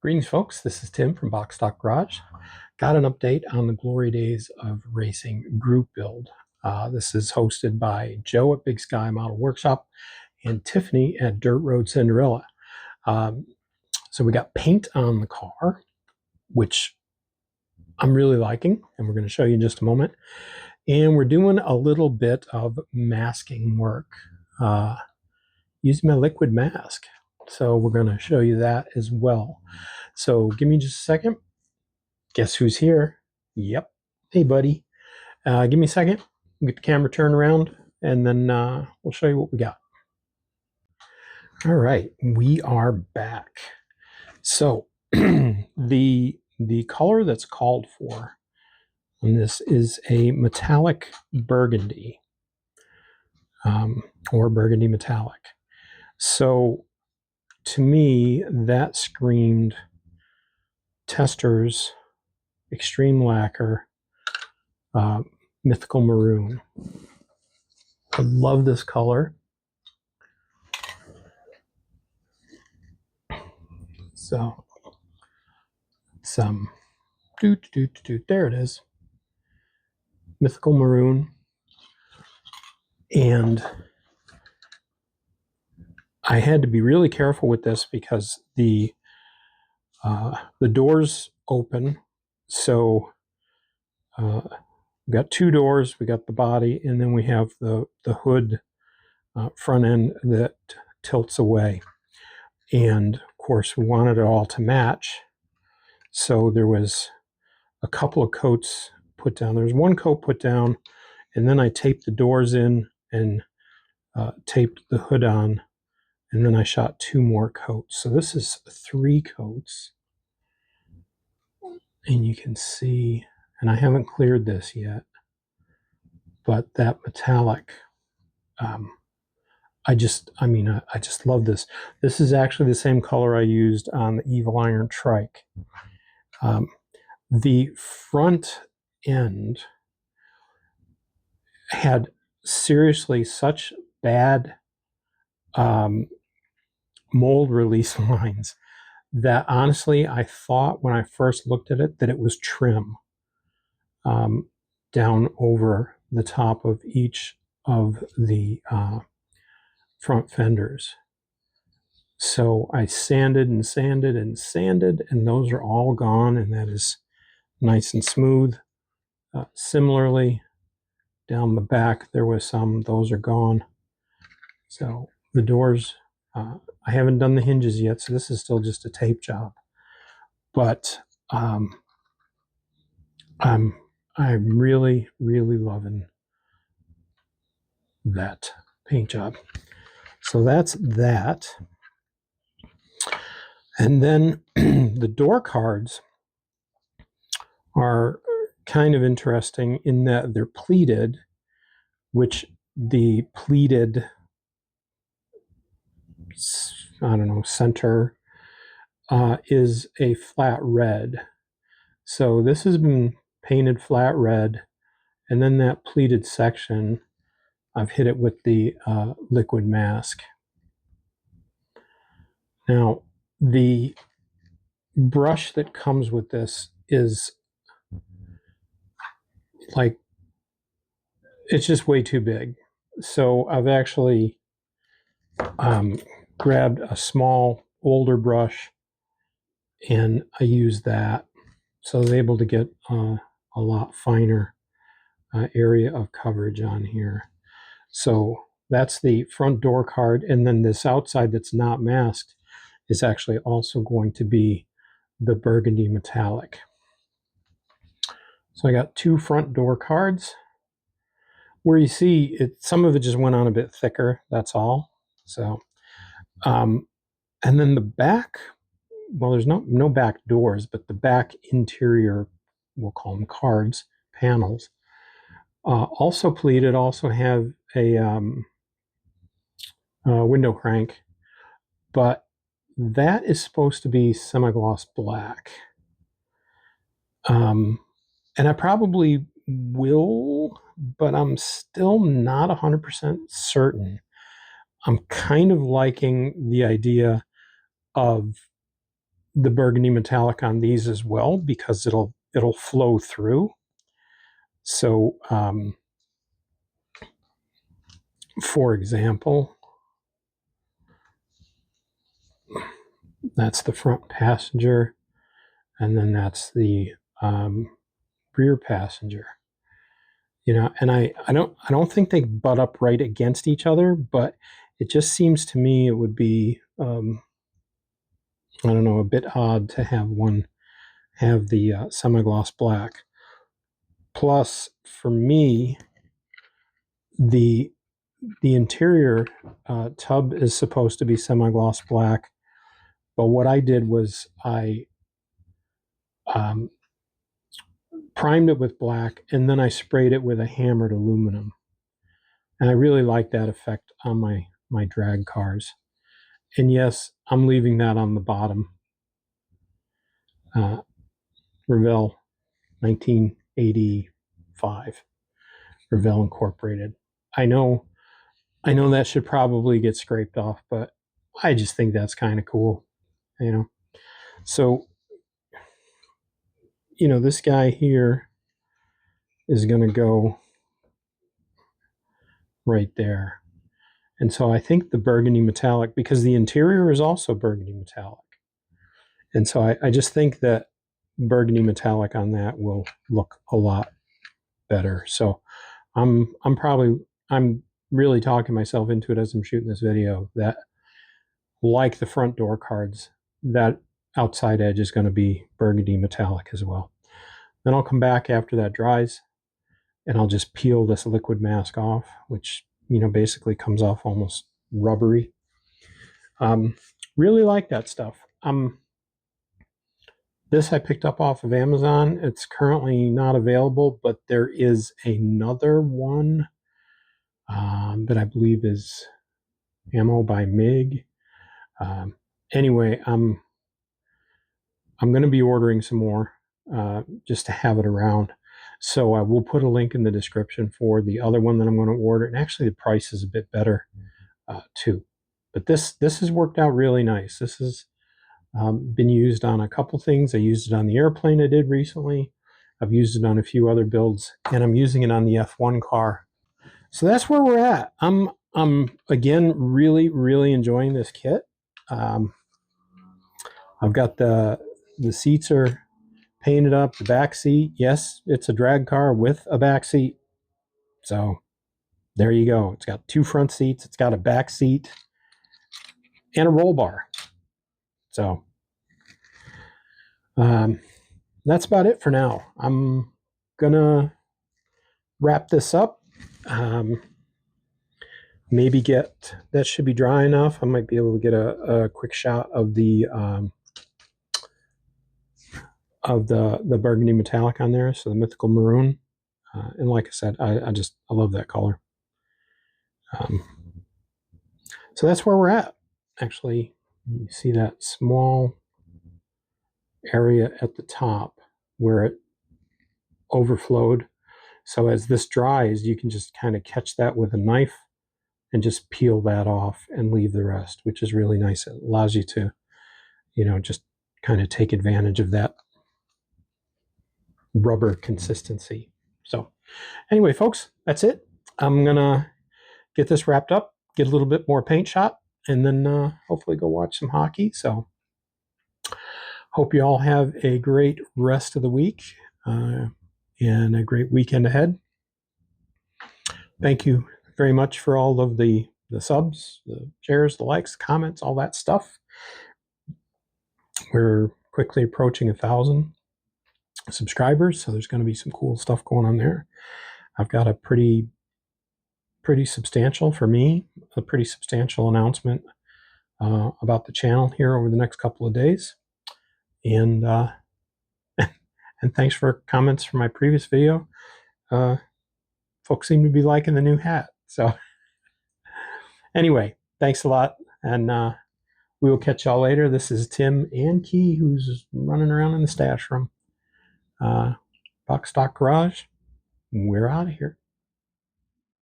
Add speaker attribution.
Speaker 1: Greetings, folks. This is Tim from Box Stock Garage. Got an update on the glory days of racing group build. This is hosted by Joe at Big Sky Model Workshop and Tiffany at Dirt Road Cinderella. So we got paint on the car, which I'm really liking, and we're going to show you in just a moment. And we're doing a little bit of masking work using my liquid mask. So we're going to show you that as well. So give me just a second. Guess who's here? Yep. Hey, buddy. Give me a second. Get the camera turned around, and then we'll show you what we got. All right, we are back. So the color that's called for on this is a metallic burgundy, or burgundy metallic. So to me, that screamed Testors, Extreme Lacquer, Mythical Maroon. I love this color. So there it is. Mythical Maroon. And I had to be really careful with this because the doors open. So we got two doors. We got the body, and then we have the hood front end that tilts away. And of course, we wanted it all to match. So there was a couple of coats put down. There was one coat put down, and then I taped the doors in and taped the hood on, and then I shot two more coats. So this is 3 coats. And you can see, and I haven't cleared this yet, but that metallic, I just love this. This is actually the same color I used on the Evil Iron Trike. The front end had seriously such bad mold release lines that honestly I thought when I first looked at it that it was trim down over the top of each of the front fenders. So I sanded and sanded and sanded, and those are all gone, and that is nice and smooth. Similarly, down the back there was some, those are gone. So the doors, I haven't done the hinges yet, so this is still just a tape job. But I'm really, really loving that paint job. So that's that. And then the door cards are kind of interesting in that they're pleated, which the pleated, I don't know, center is a flat red. So this has been painted flat red, and then that pleated section, I've hit it with the liquid mask. Now, the brush that comes with this is like, it's just way too big. So I've actually grabbed a small, older brush, and I used that. So I was able to get a lot finer area of coverage on here. So that's the front door card, and then this outside that's not masked is actually also going to be the burgundy metallic. So I got 2 front door cards. Where you see it, some of it just went on a bit thicker, that's all. So and then the back, well, there's no back doors, but the back interior, we'll call them cards, panels, also pleated, also have a window crank, but that is supposed to be semi-gloss black. And I probably will, but I'm still not 100% certain. I'm kind of liking the idea of the burgundy metallic on these as well, because it'll flow through. So, for example, that's the front passenger, and then that's the rear passenger. You know, and I don't think they butt up right against each other, but it just seems to me it would be I don't know, a bit odd to have one have the semi-gloss black. Plus, for me, the interior tub is supposed to be semi-gloss black, but what I did was I primed it with black, and then I sprayed it with a hammered aluminum. And I really like that effect on my drag cars. And yes, I'm leaving that on the bottom. Revell 1985, Revell Incorporated. I know that should probably get scraped off, but I just think that's kind of cool, you know. So, you know, this guy here is going to go right there. And so I think the burgundy metallic, because the interior is also burgundy metallic. And so I just think that burgundy metallic on that will look a lot better. So I'm really talking myself into it as I'm shooting this video, that like the front door cards, that outside edge is going to be burgundy metallic as well. Then I'll come back after that dries, and I'll just peel this liquid mask off, which, you know, basically comes off almost rubbery. Really like that stuff. This I picked up off of Amazon. It's currently not available, but there is another one that I believe is Ammo by MIG. Anyway, I'm going to be ordering some more just to have it around. So I will put a link in the description for the other one that I'm going to order. And actually, the price is a bit better too. But this has worked out really nice. This has been used on a couple things. I used it on the airplane I did recently. I've used it on a few other builds, and I'm using it on the F1 car. So that's where we're at. I'm again really enjoying this kit. I've got the seats are painted up. The back seat, yes, it's a drag car with a back seat. So there you go. It's got 2 front seats. It's got a back seat and a roll bar. So that's about it for now. I'm gonna wrap this up. Maybe that should be dry enough. I might be able to get a quick shot of the burgundy metallic on there. So the Mythical Maroon. And like I said, I love that color. So that's where we're at. Actually, you see that small area at the top where it overflowed. So as this dries, you can just kind of catch that with a knife and just peel that off and leave the rest, which is really nice. It allows you to, you know, just kind of take advantage of that rubber consistency. So anyway, folks, that's it. I'm gonna get this wrapped up, get a little bit more paint shot, and then hopefully go watch some hockey. So hope you all have a great rest of the week and a great weekend ahead. Thank you very much for all of the subs, the shares, the likes, the comments, all that stuff. We're quickly approaching 1,000 subscribers, so there's going to be some cool stuff going on there. I've got a pretty substantial, for me, a pretty substantial announcement about the channel here over the next couple of days. And and thanks for comments from my previous video. Folks seem to be liking the new hat. So anyway, thanks a lot, and we will catch y'all later. This is Tim and Key, who's running around in the stash room. Box Stock Garage, we're out of here.